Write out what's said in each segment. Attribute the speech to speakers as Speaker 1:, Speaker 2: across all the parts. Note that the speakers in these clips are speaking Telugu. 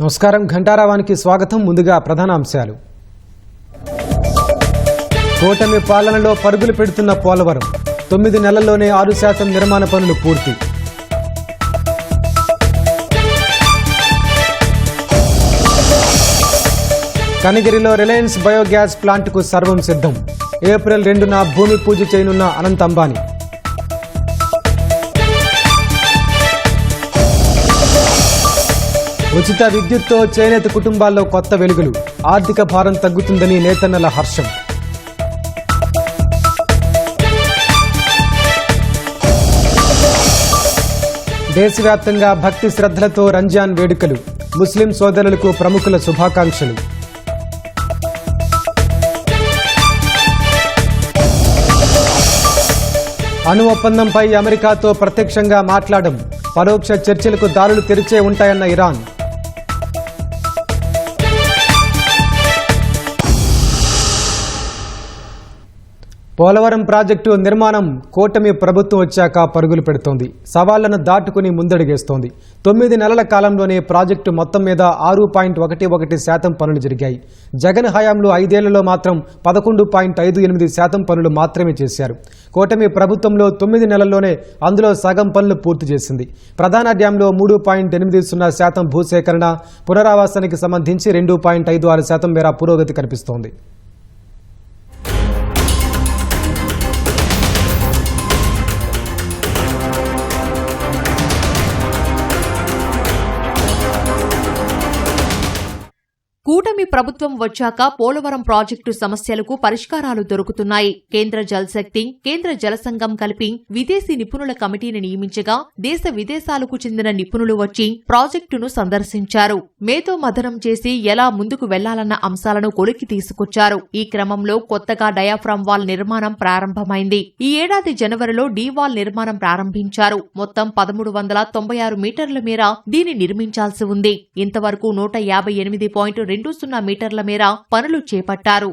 Speaker 1: నమస్కారం, ఘంటారావానికి స్వాగతం. ముందుగా ప్రధాన అంశాలు. కూటమి పాలనలో పరుగులు పెడుతున్న పోలవరం. 9 నెలల్లోనే 6% నిర్మాణ పనులు పూర్తి. కనిగిరిలో రిలయన్స్ బయోగ్యాస్ ప్లాంట్కు సర్వం సిద్ధం. ఏప్రిల్ 2న భూమి పూజ చేయనున్న అనంత్ అంబానీ. ఉచిత విద్యుత్తో చేనేత కుటుంబాల్లో కొత్త వెలుగులు. ఆర్థిక భారం తగ్గుతుందని నేతన్నల హర్షం. దేశవ్యాప్తంగా భక్తి శ్రద్ధలతో రంజాన్ వేడుకలు. ముస్లిం సోదరులకు ప్రముఖుల శుభాకాంక్షలు. అణు ఒప్పందంపై అమెరికాతో ప్రత్యక్షంగా మాట్లాడడం. పరోక్ష చర్చలకు దారులు తెరిచే ఉంటాయన్న ఇరాన్. పోలవరం ప్రాజెక్టు నిర్మాణం కూటమి ప్రభుత్వం వచ్చాక పరుగులు పెడుతోంది. సవాళ్లను దాటుకుని ముందడుగేస్తోంది. 9 నెలల కాలంలోనే ప్రాజెక్టు మొత్తం మీద 6.11% పనులు జరిగాయి. జగన్ హయాంలో 5 ఏళ్లలో మాత్రం 11.58% పనులు మాత్రమే చేశారు. కూటమి ప్రభుత్వంలో 9 నెలల్లోనే అందులో సగం పనులు పూర్తి చేసింది. ప్రధాన డ్యాంలో 3.80% భూసేకరణ, పునరావాసానికి సంబంధించి 2.56% మేర పురోగతి కనిపిస్తోంది.
Speaker 2: కూటమి ప్రభుత్వం వచ్చాక పోలవరం ప్రాజెక్టు సమస్యలకు పరిష్కారాలు దొరుకుతున్నాయి. కేంద్ర జలశక్తి, కేంద్ర జలసంఘం కలిపి విదేశీ నిపుణుల కమిటీని నియమించగా దేశ విదేశాలకు చెందిన నిపుణులు వచ్చి ప్రాజెక్టును సందర్శించారు. మేతో మథనం చేసి ఎలా ముందుకు వెళ్లాలన్న అంశాలను కొలిక్కి తీసుకొచ్చారు. ఈ క్రమంలో కొత్తగా డయాఫ్రామ్ వాల్ నిర్మాణం ప్రారంభమైంది. ఈ ఏడాది జనవరిలో డీ వాల్ నిర్మాణం ప్రారంభించారు. మొత్తం 1396 మీటర్ల మేర దీన్ని నిర్మించాల్సి ఉంది. ఇంతవరకు 158.20 మీటర్ల మేర పనులు చేపట్టారు.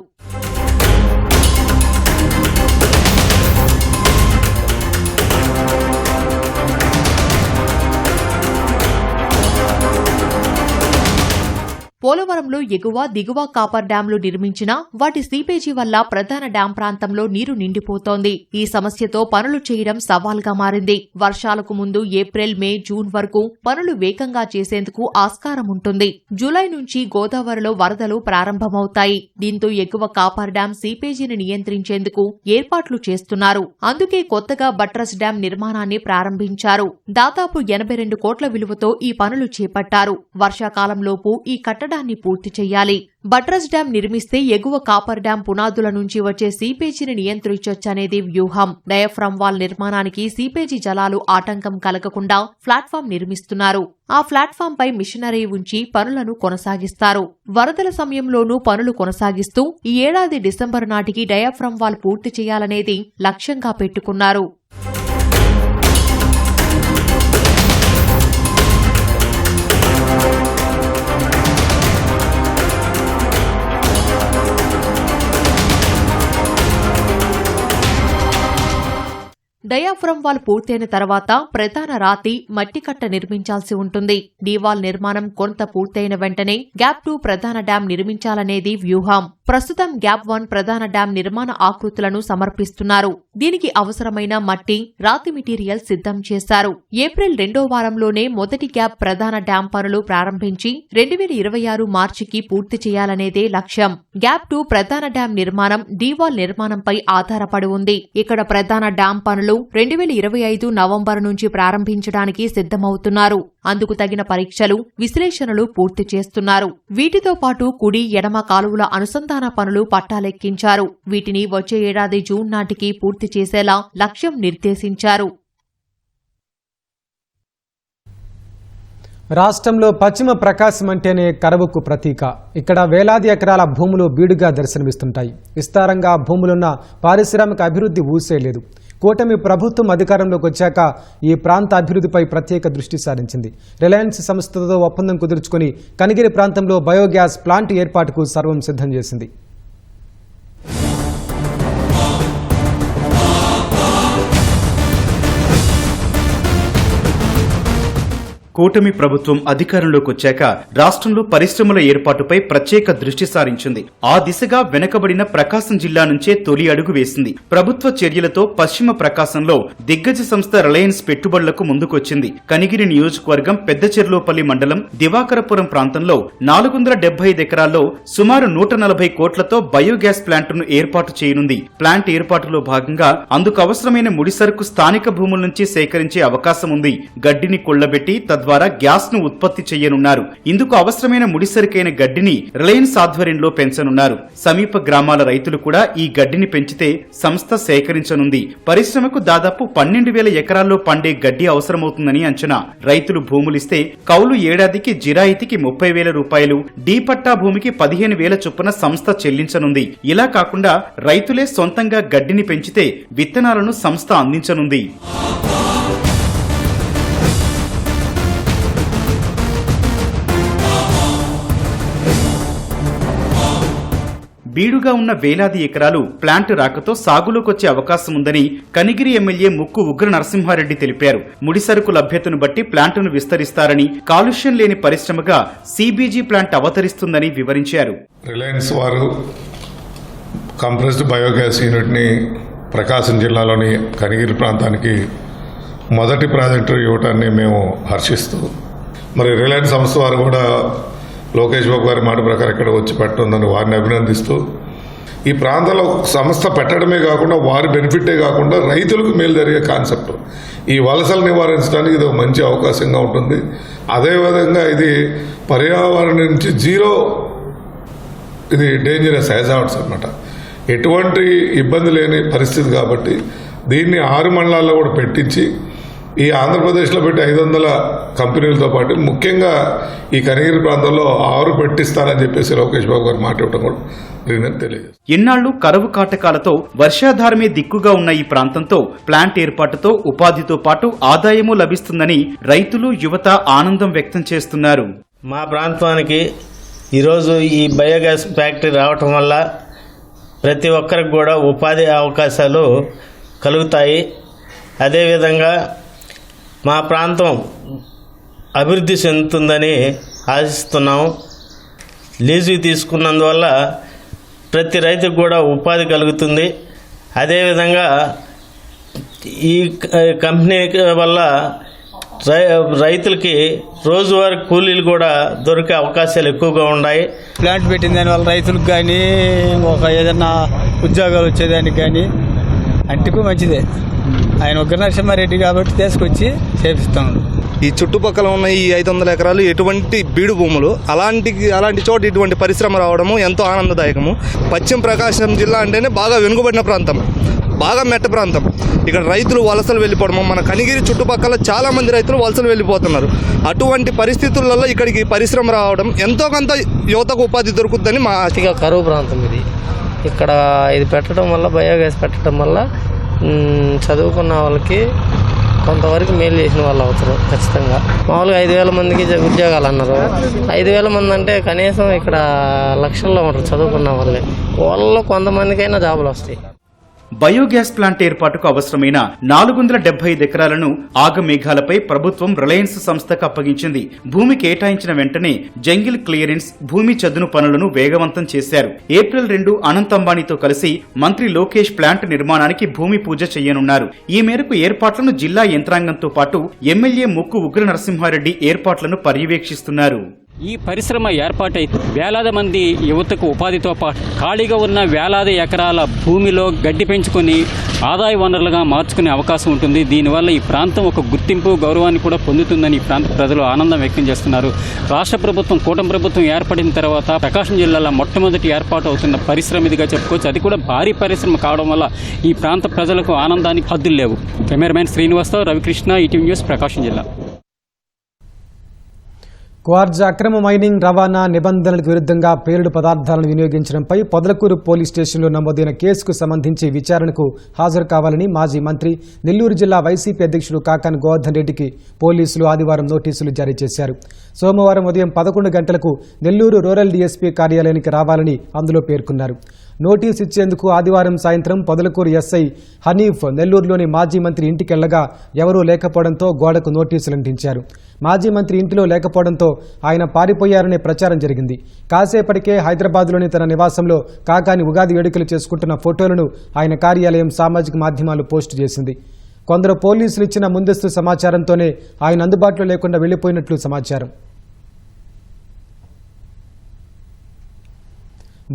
Speaker 2: పోలవరంలో ఎగువ, దిగువ కాపర్ డ్యాంలు నిర్మించినా వాటి సీపేజీ వల్ల ప్రధాన డ్యాం ప్రాంతంలో నీరు నిండిపోతోంది. ఈ సమస్యతో పనులు చేయడం సవాల్గా మారింది. వర్షాలకు ముందు ఏప్రిల్, మే, జూన్ వరకు పనులు వేగంగా చేసేందుకు ఆస్కారం ఉంటుంది. జూలై నుంచి గోదావరిలో వరదలు ప్రారంభమవుతాయి. దీంతో ఎగువ కాపర్ డ్యాం సీపేజీని నియంత్రించేందుకు ఏర్పాట్లు చేస్తున్నారు. అందుకే కొత్తగా బట్రస్ డ్యాం నిర్మాణాన్ని ప్రారంభించారు. దాదాపు 82 కోట్ల విలువతో ఈ పనులు చేపట్టారు. వర్షాకాలంలోపు ఈ కట్టడాన్ని పూర్తి చేయాలి. బట్రస్ డ్యాం నిర్మిస్తే ఎగువ కాపర్ డ్యాం పునాదుల నుంచి వచ్చే సీపేజీని నియంత్రించొచ్చనేది వ్యూహం. డయాఫ్రామ్ వాల్ నిర్మాణానికి సీపేజీ జలాలు ఆటంకం కలగకుండా ప్లాట్ఫామ్ నిర్మిస్తున్నారు. ఆ ప్లాట్ఫామ్ పై మిషనరీ ఉంచి పనులను కొనసాగిస్తారు. వరదల సమయంలోనూ పనులు కొనసాగిస్తూ ఈ ఏడాది డిసెంబరు నాటికి డయాఫ్రామ్ వాల్ పూర్తి చేయాలనేది లక్ష్యంగా పెట్టుకున్నారు. డయాఫ్రామ్ వాల్ పూర్తయిన తర్వాత ప్రధాన రాతి, మట్టి కట్ట నిర్మించాల్సి ఉంటుంది. డీవాల్ నిర్మాణం కొంత పూర్తయిన వెంటనే గ్యాప్ 2 ప్రధాన డ్యాం నిర్మించాలనేది వ్యూహం. ప్రస్తుతం గ్యాప్ 1 ప్రధాన డ్యాం నిర్మాణ ఆకృతులను సమర్పిస్తున్నారు. దీనికి అవసరమైన మట్టి, రాతి మెటీరియల్ సిద్ధం చేశారు. ఏప్రిల్ 2వ వారంలోనే మొదటి గ్యాప్ ప్రధాన డ్యాం పనులు ప్రారంభించి 2026 మార్చికి పూర్తి చేయాలనేదే లక్ష్యం. గ్యాప్ 2 ప్రధాన డ్యాం నిర్మాణం డీవాల్ నిర్మాణంపై ఆధారపడి ఉంది. ఇక్కడ ప్రధాన డ్యాం పనులు 2025 నవంబరు నుంచి ప్రారంభించడానికి సిద్ధమవుతున్నారు. అందుకు తగిన పరీక్షలు, విశ్లేషణలు పూర్తి చేస్తున్నారు. వీటితో పాటు కుడి, ఎడమ కాలువల అనుసంధాన పనులు పట్టాలెక్కించారు. వీటిని వచ్చే ఏడాది జూన్ నాటికి పూర్తి చేసేలా లక్ష్యం నిర్దేశించారు.
Speaker 1: రాష్ట్రంలో పశ్చిమ ప్రకాశం అంటేనే కరువుకు ప్రతీక. ఇక్కడ వేలాది ఎకరాల భూములు బీడుగా దర్శనమిస్తుంటాయి. విస్తారంగా భూములున్న పారిశ్రామిక అభివృద్ధి ఊసేలేదు. కూటమి ప్రభుత్వం అధికారంలోకి వచ్చాక ఈ ప్రాంత అభివృద్ధిపై ప్రత్యేక దృష్టి సారించింది. రిలయన్స్ సంస్థతో ఒప్పందం కుదుర్చుకుని కనిగిరి ప్రాంతంలో బయోగ్యాస్ ప్లాంట్ ఏర్పాటుకు సర్వం సిద్ధం చేసింది.
Speaker 3: కూటమి ప్రభుత్వం అధికారంలోకి వచ్చాక రాష్ట్రంలో పరిశ్రమల ఏర్పాటుపై ప్రత్యేక దృష్టి సారించింది. ఆ దిశగా వెనుకబడిన ప్రకాశం జిల్లా నుంచే తొలి అడుగు వేసింది. ప్రభుత్వ చర్యలతో పశ్చిమ ప్రకాశంలో దిగ్గజ సంస్థ రిలయన్స్ పెట్టుబడులకు ముందుకొచ్చింది. కనిగిరి నియోజకవర్గం పెద్దచెర్లోపల్లి మండలం దివాకరపురం ప్రాంతంలో 475 ఎకరాల్లో సుమారు 140 కోట్లతో బయోగ్యాస్ ప్లాంట్ను ఏర్పాటు చేయనుంది. ప్లాంట్ ఏర్పాటులో భాగంగా అందుకు అవసరమైన ముడిసరుకు స్థానిక భూముల నుంచి సేకరించే అవకాశం ఉంది. గడ్డిని కొళ్లబెట్టి ద్వారా గ్యాస్ ను ఉత్పత్తి చేయనున్నారు. ఇందుకు అవసరమైన ముడిసరికైన గడ్డిని రిలయన్స్ ఆధ్వర్యంలో పెంచనున్నారు. సమీప గ్రామాల రైతులు కూడా ఈ గడ్డిని పెంచితే సంస్థ సేకరించనుంది. పరిశ్రమకు దాదాపు 12,000 ఎకరాల్లో పండే గడ్డి అవసరమవుతుందని అంచనా. రైతులు భూములిస్తే కౌలు ఏడాదికి జిరాయితీకి 30,000 రూపాయలు, డీ పట్టా భూమికి 15,000 చొప్పున సంస్థ చెల్లించనుంది. ఇలా కాకుండా రైతులే సొంతంగా గడ్డిని పెంచితే విత్తనాలను సంస్థ అందించనుంది. బీడుగా ఉన్న వేలాది ఎకరాలు ప్లాంట్ రాకతో సాగులోకొచ్చే అవకాశం ఉందని కనిగిరి ఎమ్మెల్యే ముక్కు ఉగ్ర నరసింహారెడ్డి తెలిపారు. ముడిసరుకు లభ్యతను బట్టి ప్లాంటును విస్తరిస్తారని, కాలుష్యం లేని పరిశ్రమగా సిబిజీ ప్లాంట్ అవతరిస్తుందని వివరించారు.
Speaker 4: రిలయన్స్ వారు కంప్రెస్డ్ బయోగ్యాస్ యూనిట్ని ప్రకాశం జిల్లాలోని కనిగిరి ప్రాంతానికి మొదటి ప్రాజెక్టు ఇవ్వటాన్ని మేము హర్షిస్తూ, మరి రిలయన్స్ సంస్థ వారు కూడా లోకేష్ బాబు గారి మాట ప్రకారం ఇక్కడ వచ్చి పెట్టనుందని వారిని అభినందిస్తూ, ఈ ప్రాంతంలో సంస్థ పెట్టడమే కాకుండా వారి బెనిఫిటే కాకుండా రైతులకు మేలు జరిగే కాన్సెప్ట్, ఈ వలసలు నివారించడానికి ఇది ఒక మంచి అవకాశంగా ఉంటుంది. అదేవిధంగా ఇది పర్యావరణం నుంచి జీరో, ఇది డేంజరస్ హ్యాజార్డ్స్ అన్నమాట, ఎటువంటి ఇబ్బంది లేని పరిస్థితి. కాబట్టి దీన్ని 6 మండలాల్లో కూడా పెట్టించి ఈ ఆంధ్రప్రదేశ్లో పెట్టి 500 కంపెనీలతో పాటు ముఖ్యంగా ఈ కనిగిరి ప్రాంతంలో 6 పెట్టిస్తారని చెప్పేసి లోకేష్ బాబు గారు మాట ఇవ్వడం కూడా తెలియజేస్తారు.
Speaker 3: ఎన్నాళ్లు కరువు కాటకాలతో వర్షాధారమే దిక్కుగా ఉన్న ఈ ప్రాంతంతో ప్లాంట్ ఏర్పాటుతో ఉపాధితో పాటు ఆదాయము లభిస్తుందని రైతులు, యువత ఆనందం వ్యక్తం చేస్తున్నారు.
Speaker 5: మా ప్రాంతానికి ఈరోజు ఈ బయోగ్యాస్ ఫ్యాక్టరీ రావటం వల్ల ప్రతి ఒక్కరికి కూడా ఉపాధి అవకాశాలు కలుగుతాయి. అదేవిధంగా మా ప్రాంతం అభివృద్ధి చెందుతుందని ఆశిస్తున్నాము. లీజుకి తీసుకున్నందువల్ల ప్రతి రైతుకు కూడా ఉపాధి కలుగుతుంది. అదేవిధంగా ఈ కంపెనీ వల్ల రైతులకి రోజువారీ కూలీలు కూడా దొరికే అవకాశాలు ఎక్కువగా ఉన్నాయి.
Speaker 6: ప్లాంట్ పెట్టిన దానివల్ల రైతులకు కానీ ఏదైనా ఉద్యోగాలు వచ్చేదానికి కానీ అంటికు మంచిదే. ఆయన ఉగ్ర నరసింహారెడ్డి కాబట్టి తీసుకొచ్చి చేపిస్తాం.
Speaker 7: ఈ చుట్టుపక్కల ఉన్న ఈ 500 ఎకరాలు ఎటువంటి బీడు భూములు, అలాంటి చోట ఇటువంటి పరిశ్రమ రావడము ఎంతో ఆనందదాయకము. పశ్చిమ ప్రకాశం జిల్లా అంటేనే బాగా వెనుకబడిన ప్రాంతం, బాగా మెట్ట ప్రాంతం. ఇక్కడ రైతులు వలసలు వెళ్ళిపోవడము, మన కనిగిరి చుట్టుపక్కల చాలా మంది రైతులు వలసలు వెళ్ళిపోతున్నారు. అటువంటి పరిస్థితులలో ఇక్కడికి పరిశ్రమ రావడం ఎంతో కొంత యువతకు ఉపాధి దొరుకుతుందని మా ఆశ.
Speaker 8: కరువు ప్రాంతం ఇది. ఇక్కడ ఇది పెట్టడం వల్ల, బయోగ్యాస్ పెట్టడం వల్ల చదువుకున్న వాళ్ళకి కొంతవరకు మేలు చేసిన వాళ్ళు అవుతారు ఖచ్చితంగా. మామూలుగా 5,000 మందికి ఉద్యోగాలు అన్నారు. 5,000 మంది అంటే కనీసం ఇక్కడ లక్షల్లో ఉంటారు చదువుకున్న వాళ్ళే. వాళ్ళలో కొంతమందికైనా జాబులు వస్తాయి.
Speaker 3: బయోగ్యాస్ ప్లాంట్ ఏర్పాటుకు అవసరమైన 475 ఎకరాలను ఆగమేఘాలపై ప్రభుత్వం రిలయన్స్ సంస్థకు అప్పగించింది. భూమి కేటాయించిన వెంటనే జంగిల్ క్లియరెన్స్, భూమి చదును పనులను వేగవంతం చేశారు. ఏప్రిల్ 2 అనంత్ అంబానీతో కలిసి మంత్రి లోకేష్ ప్లాంట్ నిర్మాణానికి భూమి పూజ చేయనున్నారు. ఈ మేరకు ఏర్పాట్లను జిల్లా యంత్రాంగంతో పాటు ఎమ్మెల్యే ముక్కు ఉగ్ర నరసింహారెడ్డి ఏర్పాట్లను పర్యవేక్షిస్తున్నారు.
Speaker 9: ఈ పరిశ్రమ ఏర్పాటై వేలాది మంది యువతకు ఉపాధితో పాటు ఖాళీగా ఉన్న వేలాది ఎకరాల భూమిలో గడ్డి పెంచుకొని ఆదాయ వనరులుగా మార్చుకునే అవకాశం ఉంటుంది. దీనివల్ల ఈ ప్రాంతం ఒక గుర్తింపు, గౌరవాన్ని కూడా పొందుతుందని ఈ ప్రాంత ప్రజలు ఆనందం వ్యక్తం చేస్తున్నారు. రాష్ట్ర ప్రభుత్వం, కూటమి ప్రభుత్వం ఏర్పడిన తర్వాత ప్రకాశం జిల్లాలో మొట్టమొదటి ఏర్పాటు అవుతున్న పరిశ్రమ ఇదిగా చెప్పుకోవచ్చు. అది కూడా భారీ పరిశ్రమ కావడం వల్ల ఈ ప్రాంత ప్రజలకు ఆనందానికి హద్దులు లేవు. కెమెరామెన్ శ్రీనివాస్తో రవికృష్ణ, ఈటీవీ న్యూస్, ప్రకాశం జిల్లా.
Speaker 1: క్వార్జ్ అక్రమ మైనింగ్ రవాణా నిబంధనలకు విరుద్ధంగా పేలుడు పదార్థాలను వినియోగించడంపై పొదలకూరు పోలీస్ స్టేషన్లో నమోదైన కేసుకు సంబంధించి విచారణకు హాజరు కావాలని మాజీ మంత్రి నెల్లూరు జిల్లా వైసీపీ అధ్యక్షుడు కాకాని గోవర్ధన్ రెడ్డికి పోలీసులు ఆదివారం నోటీసులు జారీ చేశారు. సోమవారం ఉదయం 11 గంటలకు నెల్లూరు రూరల్ డీఎస్పీ కార్యాలయానికి రావాలని అందులో పేర్కొన్నారు. నోటీసు ఇచ్చేందుకు ఆదివారం సాయంత్రం పొదలకూరు ఎస్ఐ హనీఫ్ నెల్లూరులోని మాజీ మంత్రి ఇంటికెళ్లగా ఎవరూ లేకపోవడంతో గోడకు నోటీసులు అంటించారు. మాజీ మంత్రి ఇంటిలో లేకపోవడంతో ఆయన పారిపోయారనే ప్రచారం జరిగింది. కాసేపటికే హైదరాబాద్లోని తన నివాసంలో కాకాని ఉగాది వేడుకలు చేసుకుంటున్న ఫోటోలను ఆయన కార్యాలయం సామాజిక మాధ్యమాలు పోస్టు చేసింది. కొందరు పోలీసులు ఇచ్చిన ముందస్తు సమాచారంతోనే ఆయన అందుబాటులో లేకుండా వెళ్లిపోయినట్లు సమాచారం.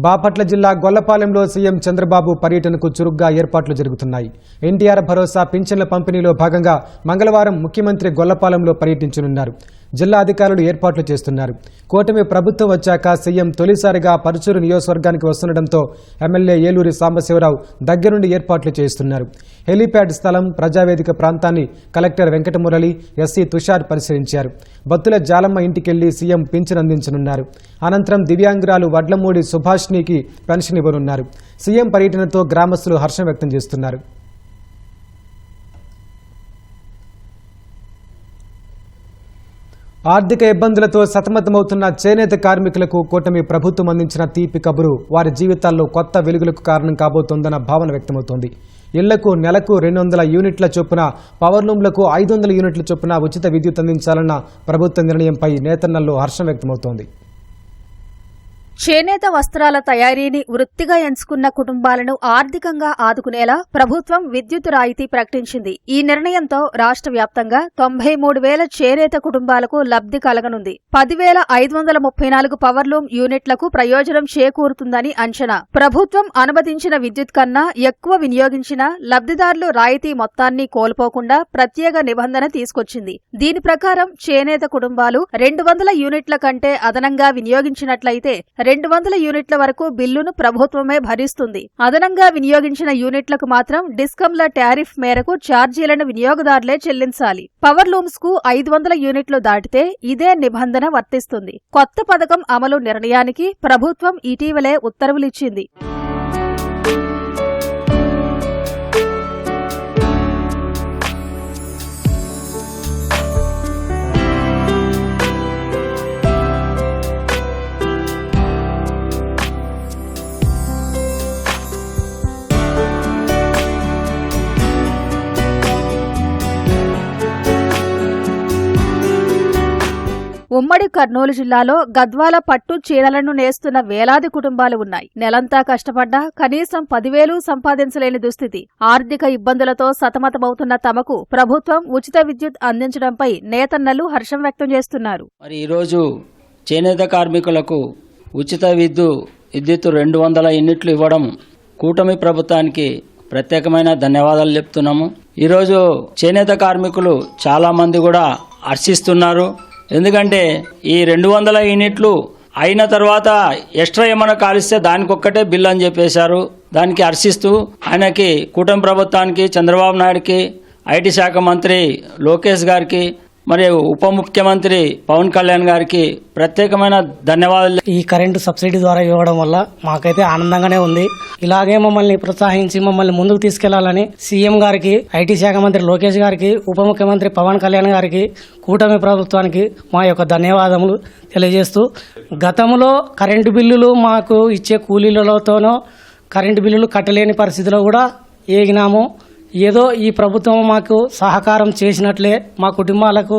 Speaker 1: బాపట్ల జిల్లా గొల్లపాలెంలో సీఎం చంద్రబాబు పర్యటనకు చురుగ్గా ఏర్పాట్లు జరుగుతున్నాయి. ఎన్టీఆర్ భరోసా పింఛన్ల పంపిణీలో భాగంగా మంగళవారం ముఖ్యమంత్రి గొల్లపాలెంలో పర్యటించనున్నారు. జిల్లా అధికారులు ఏర్పాట్లు చేస్తున్నారు. కూటమి ప్రభుత్వం వచ్చాక సీఎం తొలిసారిగా పరుచూరు నియోజకవర్గానికి వస్తుండటంతో ఎమ్మెల్యే ఏలూరి సాంబశివరావు దగ్గరుండి ఏర్పాట్లు చేస్తున్నారు. హెలీప్యాడ్ స్థలం, ప్రజావేదిక ప్రాంతాన్ని కలెక్టర్ వెంకటమురళి, ఎస్సీ తుషార్ పరిశీలించారు. బత్తుల జాలమ్మ ఇంటికెళ్లి సీఎం పింఛన్ అందించనున్నారు. అనంతరం దివ్యాంగురాలు వడ్లమూడి సుభాష్నికి పెన్షన్ ఇవ్వనున్నారు. సీఎం పర్యటనతో గ్రామస్తులు హర్షం వ్యక్తం చేస్తున్నారు. ఆర్థిక ఇబ్బందులతో సతమతమవుతున్న చేనేత కార్మికులకు కూటమి ప్రభుత్వం అందించిన తీపి కబురు వారి జీవితాల్లో కొత్త వెలుగులకు కారణం కాబోతోందన్న భావన వ్యక్తమవుతోంది. ఇళ్లకు నెలకు 200 యూనిట్ల చొప్పున, పవర్లూమ్లకు 500 యూనిట్ల చొప్పున ఉచిత విద్యుత్ అందించాలన్న ప్రభుత్వ నిర్ణయంపై నేతన్నల్లో హర్షం వ్యక్తమవుతోంది.
Speaker 10: చేనేత వస్త్రాల తయారీని వృత్తిగా ఎంచుకున్న కుటుంబాలను ఆర్థికంగా ఆదుకునేలా ప్రభుత్వం విద్యుత్ రాయితీ ప్రకటించింది. ఈ నిర్ణయంతో రాష్ట్ర వ్యాప్తంగా 93,000 చేనేత కుటుంబాలకు లబ్ధి కలగనుంది. 10,534 పవర్లూమ్ యూనిట్లకు ప్రయోజనం చేకూరుతుందని అంచనా. ప్రభుత్వం అనుమతించిన విద్యుత్ కన్నా ఎక్కువ వినియోగించిన లబ్ధిదారులు రాయితీ మొత్తాన్ని కోల్పోకుండా ప్రత్యేక నిబంధన తీసుకొచ్చింది. దీని ప్రకారం చేనేత కుటుంబాలు 200 యూనిట్ల కంటే అదనంగా వినియోగించినట్లయితే 200 యూనిట్ల వరకు బిల్లును ప్రభుత్వమే భరిస్తుంది. అదనంగా వినియోగించిన యూనిట్లకు మాత్రం డిస్కంల టారిఫ్ మేరకు ఛార్జీలను వినియోగదారులే చెల్లించాలి. పవర్లూమ్స్ కు 500 యూనిట్లు దాటితే ఇదే నిబంధన వర్తిస్తుంది. కొత్త పథకం అమలు నిర్ణయానికి ప్రభుత్వం ఇటీవలే ఉత్తర్వులిచ్చింది. ఉమ్మడి కర్నూలు జిల్లాలో గద్వాల పట్టు చీరలను నేస్తున్న వేలాది కుటుంబాలు ఉన్నాయి. నెలంతా కష్టపడ్డా కనీసం 10,000 సంపాదించలేని దుస్థితి. ఆర్థిక ఇబ్బందులతో సతమతమవుతున్న తమకు ప్రభుత్వం ఉచిత విద్యుత్ అందించడంపై నేతన్నలు హర్షం వ్యక్తం చేస్తున్నారు.
Speaker 11: మరి ఈరోజు చేనేత కార్మికులకు ఉచిత విద్యుత్ 200 యూనిట్లు ఇవ్వడం కూటమి ప్రభుత్వానికి ప్రత్యేకమైన ధన్యవాదాలు చెప్తున్నాము. ఈరోజు చేనేత కార్మికులు చాలా మంది కూడా హర్షిస్తున్నారు. ఎందుకంటే ఈ 200 యూనిట్లు అయిన తర్వాత ఎక్స్ట్రా ఏమైనా కాలిస్తే దానికొక్కటే బిల్లు అని చెప్పేశారు. దానికి హర్షిస్తూ ఆయనకి కూటమి ప్రభుత్వానికి, చంద్రబాబు నాయుడుకి, ఐటీ శాఖ మంత్రి లోకేష్ గారికి, మరియు ఉప ముఖ్యమంత్రి పవన్ కళ్యాణ్ గారికి ప్రత్యేకమైన ధన్యవాదాలు.
Speaker 12: ఈ కరెంటు సబ్సిడీ ద్వారా ఇవ్వడం వల్ల మాకైతే ఆనందంగానే ఉంది. ఇలాగే మమ్మల్ని ప్రోత్సహించి మమ్మల్ని ముందుకు తీసుకెళ్లాలని సీఎం గారికి, ఐటీ శాఖ మంత్రి లోకేష్ గారికి, ఉప ముఖ్యమంత్రి పవన్ కళ్యాణ్ గారికి, కూటమి ప్రభుత్వానికి మా యొక్క ధన్యవాదములు తెలియజేస్తూ, గతంలో కరెంటు బిల్లులు మాకు ఇచ్చే కూలీలతోనో కరెంటు బిల్లులు కట్టలేని పరిస్థితిలో కూడా ఏగినాము. ఏదో ఈ ప్రభుత్వం మాకు సహకారం చేసినట్లే మా కుటుంబాలకు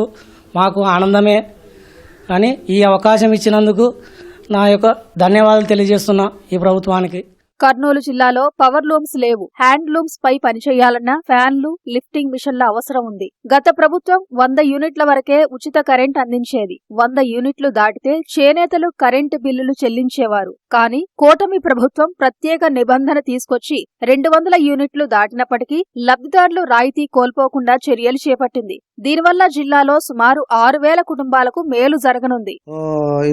Speaker 12: మాకు ఆనందమే అని ఈ అవకాశం ఇచ్చినందుకు నా యొక్క ధన్యవాదాలు తెలియజేస్తున్నా ఈ ప్రభుత్వానికి.
Speaker 10: కర్నూలు జిల్లాలో పవర్ లూమ్స్ లేవు. హ్యాండ్ లూమ్స్ పై పనిచేయాలన్నా ఫ్యాన్లు, లిఫ్టింగ్ మిషన్ల అవసరం ఉంది. గత ప్రభుత్వం 100 యూనిట్ల వరకే ఉచిత కరెంట్ అందించేది. 100 యూనిట్లు దాటితే చేనేతలు కరెంటు బిల్లులు చెల్లించేవారు. కానీ కూటమి ప్రభుత్వం ప్రత్యేక నిబంధన తీసుకొచ్చి 200 యూనిట్లు దాటినప్పటికీ లబ్ధిదారులు రాయితీ కోల్పోకుండా చర్యలు చేపట్టింది. దీనివల్ల జిల్లాలో సుమారు 6,000 కుటుంబాలకు మేలు జరగనుంది.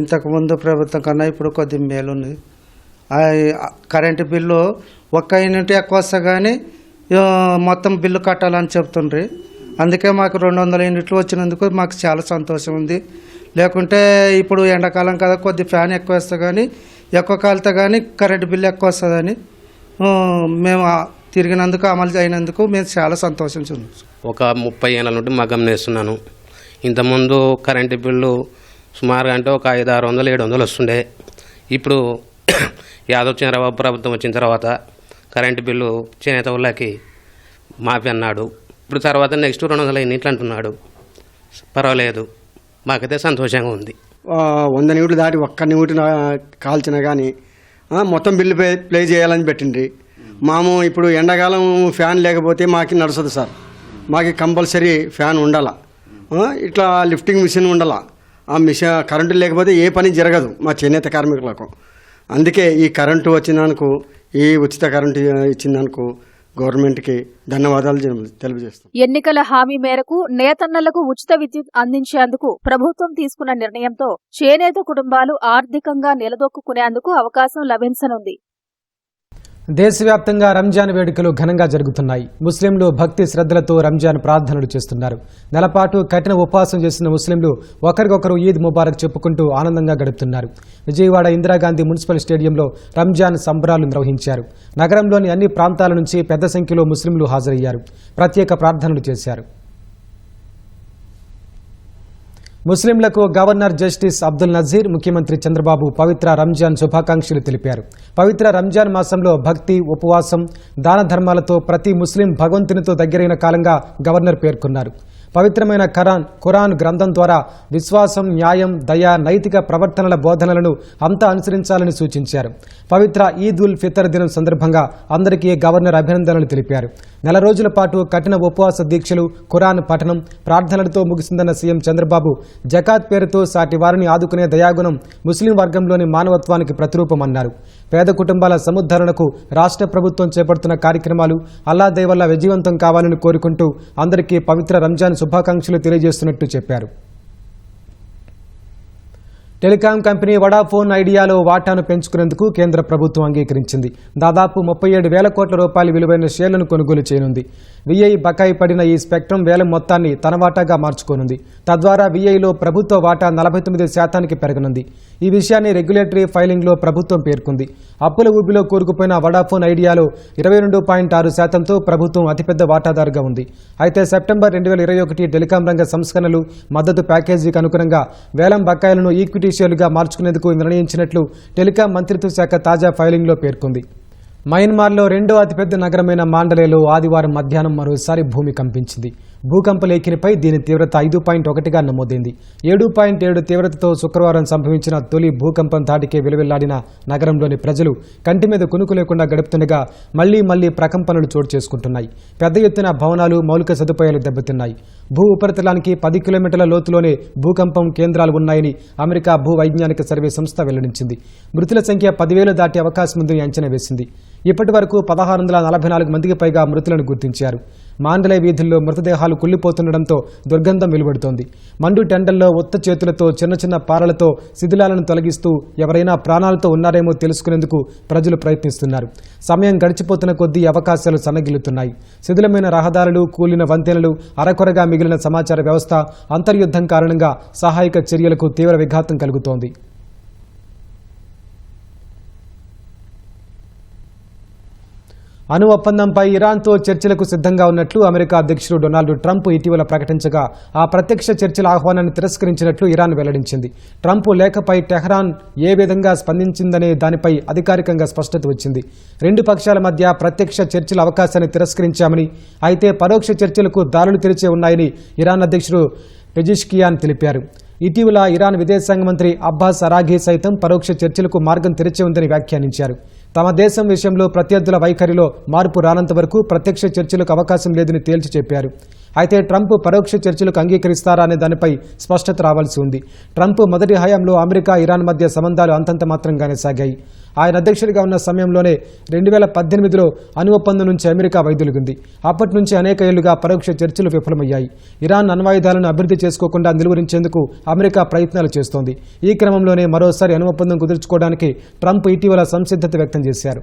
Speaker 13: ఇంతకు ముందు ప్రభుత్వం కన్నా ఇప్పుడు కొద్ది మేలుంది. కరెంటు బిల్లు 1 యూనిట్ ఎక్కువ వస్తా కానీ మొత్తం బిల్లు కట్టాలని చెప్తుండ్రి. అందుకే మాకు 200 యూనిట్లు వచ్చినందుకు మాకు చాలా సంతోషం ఉంది. లేకుంటే ఇప్పుడు ఎండాకాలం కదా కొద్ది ఫ్యాన్ ఎక్కువ వేస్తే కానీ ఎక్కువ కాలితే కానీ కరెంటు బిల్లు ఎక్కువ వస్తుందని మేము తిరిగినందుకు అమలు అయినందుకు మేము చాలా సంతోషించున్నాం.
Speaker 14: ఒక 30 ఏళ్ళ నుండి మగ్గం నేస్తున్నాను. ఇంతకుముందు కరెంటు బిల్లు సుమారుగా అంటే ఒక 500-600 700 వస్తుండే. ఇప్పుడు యాదవ్ చంద్రబాబు ప్రభుత్వం వచ్చిన తర్వాత కరెంటు బిల్లు చేనేత వాళ్ళకి మాఫీ అన్నాడు. ఇప్పుడు తర్వాత నెక్స్ట్ 200 యూనిట్లు అంటున్నాడు. పర్వాలేదు, మాకైతే సంతోషంగా ఉంది.
Speaker 15: 100 యూనిట్లు దాటి ఒక్క యూనిట్ కాల్చినా కానీ మొత్తం బిల్లు ప్లే చేయాలని పెట్టిండ్రి. మాము ఇప్పుడు ఎండాకాలం ఫ్యాన్ లేకపోతే మాకు నడుస్తుంది సార్. మాకు కంపల్సరీ ఫ్యాన్ ఉండాలా, ఇట్లా లిఫ్టింగ్ మిషన్ ఉండాలా. ఆ మిషన్ కరెంటు లేకపోతే ఏ పని జరగదు మా చేనేత కార్మికులకు. అందుకే ఈ కరెంటు వచ్చినందుకు, ఈ ఉచిత కరెంటు ఇచ్చినందుకు గవర్నమెంట్కి ధన్యవాదాలు తెలియజేస్తాం.
Speaker 10: ఎన్నికల హామీ మేరకు నేతన్నలకు ఉచిత విద్యుత్ అందించేందుకు ప్రభుత్వం తీసుకున్న నిర్ణయంతో చేనేత కుటుంబాలు ఆర్థికంగా నిలదొక్కునేందుకు అవకాశం లభించనుంది.
Speaker 1: దేశవ్యాప్తంగా రంజాన్ వేడుకలు ఘనంగా జరుగుతున్నాయి. ముస్లింలు భక్తి శ్రద్ధలతో రంజాన్ ప్రార్థనలు చేస్తున్నారు. నెలపాటు కఠిన ఉపవాసం చేసిన ముస్లింలు ఒకరికొకరు ఈద్ ముబారక్ చెప్పుకుంటూ ఆనందంగా గడుపుతున్నారు. విజయవాడ ఇందిరాగాంధీ మున్సిపల్ స్టేడియంలో రంజాన్ సంబరాలు నిర్వహించారు. నగరంలోని అన్ని ప్రాంతాల నుంచి పెద్ద సంఖ్యలో ముస్లింలు హాజరయ్యారు. ప్రత్యేక ప్రార్థనలు చేశారు. ముస్లింలకు గవర్నర్ జస్టిస్ అబ్దుల్ నజీర్, ముఖ్యమంత్రి చంద్రబాబు పవిత్ర రంజాన్ శుభాకాంక్షలు తెలిపారు. పవిత్ర రంజాన్ మాసంలో భక్తి, ఉపవాసం, దాన ధర్మాలతో ప్రతి ముస్లిం భగవంతునితో దగ్గరైన కాలంగా గవర్నర్ పేర్కొన్నారు. పవిత్రమైన ఖురాన్ గ్రంథం ద్వారా విశ్వాసం, న్యాయం, దయ, నైతిక ప్రవర్తనల బోధనలను అంతా అనుసరించాలని సూచించారు. పవిత్ర ఈద్ ఉల్ ఫితర్ దినం సందర్భంగా అందరికీ గవర్నర్ అభినందనలు తెలిపారు. నెల రోజుల పాటు కఠిన ఉపవాస దీక్షలు, ఖురాన్ పఠనం, ప్రార్థనలతో ముగిసిందన్న సీఎం చంద్రబాబు జకాత్ పేరుతో సాటి వారిని ఆదుకునే దయాగుణం ముస్లిం వర్గంలోని మానవత్వానికి ప్రతిరూపమన్నారు. పేద కుటుంబాల సముద్ధరణకు రాష్ట్ర ప్రభుత్వం చేపడుతున్న కార్యక్రమాలు అల్లా దయ వల్ల విజయవంతం కావాలని కోరుకుంటూ అందరికీ పవిత్ర రంజాన్ శుభాకాంక్షలు తెలియజేస్తున్నట్టు చెప్పారు. టెలికాం కంపెనీ వడాఫోన్ ఐడియాలో వాటాను పెంచుకునేందుకు కేంద్ర ప్రభుత్వం అంగీకరించింది. దాదాపు 37,000 కోట్ల రూపాయల విలువైన షేర్లను కొనుగోలు చేయనుంది. విఐ బకాయి పడిన ఈ స్పెక్ట్రమ్ వేలం మొత్తాన్ని తన వాటాగా మార్చుకోనుంది. తద్వారా విఐలో ప్రభుత్వ వాటా 49% పెరగనుంది. ఈ విషయాన్ని రెగ్యులేటరీ ఫైలింగ్లో ప్రభుత్వం పేర్కొంది. అప్పుల ఊబిలో కూరుకుపోయిన వడాఫోన్ ఐడియాలో 22.6%తో ప్రభుత్వం అతిపెద్ద వాటాదారుగా ఉంది. అయితే సెప్టెంబర్ 2021 టెలికాం రంగ సంస్కరణలు, మద్దతు ప్యాకేజీకి అనుగుణంగా వేలం బకాయిలను ఈక్విటీ షేర్లుగా మార్చుకునేందుకు నిర్ణయించినట్లు టెలికాం మంత్రిత్వ శాఖ తాజా ఫైలింగ్లో పేర్కొంది. మయన్మార్లో రెండో అతిపెద్ద నగరమైన మాండలేలో ఆదివారం మధ్యాహ్నం మరోసారి భూమి కంపించింది. భూకంప లేఖినిపై దీని తీవ్రత 5.1గా నమోదైంది. 7.7 తీవ్రతతో శుక్రవారం సంభవించిన తొలి భూకంపం ధాటికే విలువెల్లాడిన నగరంలోని ప్రజలు కంటి మీద కునుకు లేకుండా గడుపుతుండగా మళ్లీ ప్రకంపనలు చోటు చేసుకుంటున్నాయి. పెద్ద ఎత్తున భవనాలు, మౌలిక సదుపాయాలు దెబ్బతిన్నాయి. భూ ఉపరితలానికి 10 కిలోమీటర్ల లోతులోనే భూకంపం కేంద్రాలు ఉన్నాయని అమెరికా భూ వైజ్ఞానిక సర్వే సంస్థ వెల్లడించింది. మృతుల సంఖ్య 10,000 దాటే అవకాశం ఉందని అంచనా వేసింది. ఇప్పటి వరకు 1,644 మందికి పైగా మృతులను గుర్తించారు. మాండలే వీధుల్లో మృతదేహాలు కుళ్లిపోతుండటంతో దుర్గంధం వెలువడుతోంది. మండు టెండల్లో ఉత్త చేతులతో చిన్న పారలతో శిథిలాలను తొలగిస్తూ ఎవరైనా ప్రాణాలతో ఉన్నారేమో తెలుసుకునేందుకు ప్రజలు ప్రయత్నిస్తున్నారు. సమయం గడిచిపోతున్న కొద్దీ అవకాశాలు సన్నగిల్లుతున్నాయి. శిథిలమైన రహదారులు, కూలిన వంతెనలు, అరకొరగా మిగిలిన సమాచార వ్యవస్థ, అంతర్యుద్ధం కారణంగా సహాయక చర్యలకు తీవ్ర విఘాతం కలుగుతోంది. అణు ఒప్పందంపై ఇరాన్తో చర్చలకు సిద్ధంగా ఉన్నట్లు అమెరికా అధ్యక్షుడు డొనాల్డ్ ట్రంప్ ఇటీవల ప్రకటించగా ఆ ప్రత్యక్ష చర్చల ఆహ్వానాన్ని తిరస్కరించినట్లు ఇరాన్ వెల్లడించింది. ట్రంప్ లేఖపై టెహ్రాన్ ఏ విధంగా స్పందించిందనే దానిపై అధికారికంగా స్పష్టత వచ్చింది. రెండు పక్షాల మధ్య ప్రత్యక్ష చర్చల అవకాశాన్ని తిరస్కరించామని, అయితే పరోక్ష చర్చలకు దారులు తెరిచే ఉన్నాయని ఇరాన్ అధ్యక్షుడు పెజిష్కియాన్ తెలిపారు. ఇటీవల ఇరాన్ విదేశాంగ మంత్రి అబ్బాస్ అరాఘీ సైతం పరోక్ష చర్చలకు మార్గం తెరిచే ఉందని వ్యాఖ్యానించారు. తమ దేశం విషయంలో ప్రత్యర్థుల వైఖరిలో మార్పు రానంత వరకు ప్రత్యక్ష చర్చలకు అవకాశం లేదని తేల్చి చెప్పారు. అయితే ట్రంప్ పరోక్ష చర్చలకు అంగీకరిస్తారా అనే దానిపై స్పష్టత రావాల్సి ఉంది. ట్రంప్ మొదటి హయాంలో అమెరికా, ఇరాన్ మధ్య సంబంధాలు అంతంత మాత్రంగానే సాగాయి. ఆయన అధ్యక్షుడిగా ఉన్న సమయంలోనే 2018లో అణు ఒప్పందం నుంచి అమెరికా వైదొలిగింది. అప్పటి నుంచి అనేక ఏళ్లుగా పరోక్ష చర్చలు విఫలమయ్యాయి. ఇరాన్ అణ్వాయుధాలను అభివృద్ధి చేసుకోకుండా నిలువరించేందుకు అమెరికా ప్రయత్నాలు చేస్తోంది. ఈ క్రమంలోనే మరోసారి అణు ఒప్పందం కుదుర్చుకోవడానికి ట్రంప్ ఇటీవల సంసిద్ధత వ్యక్తం చేశారు.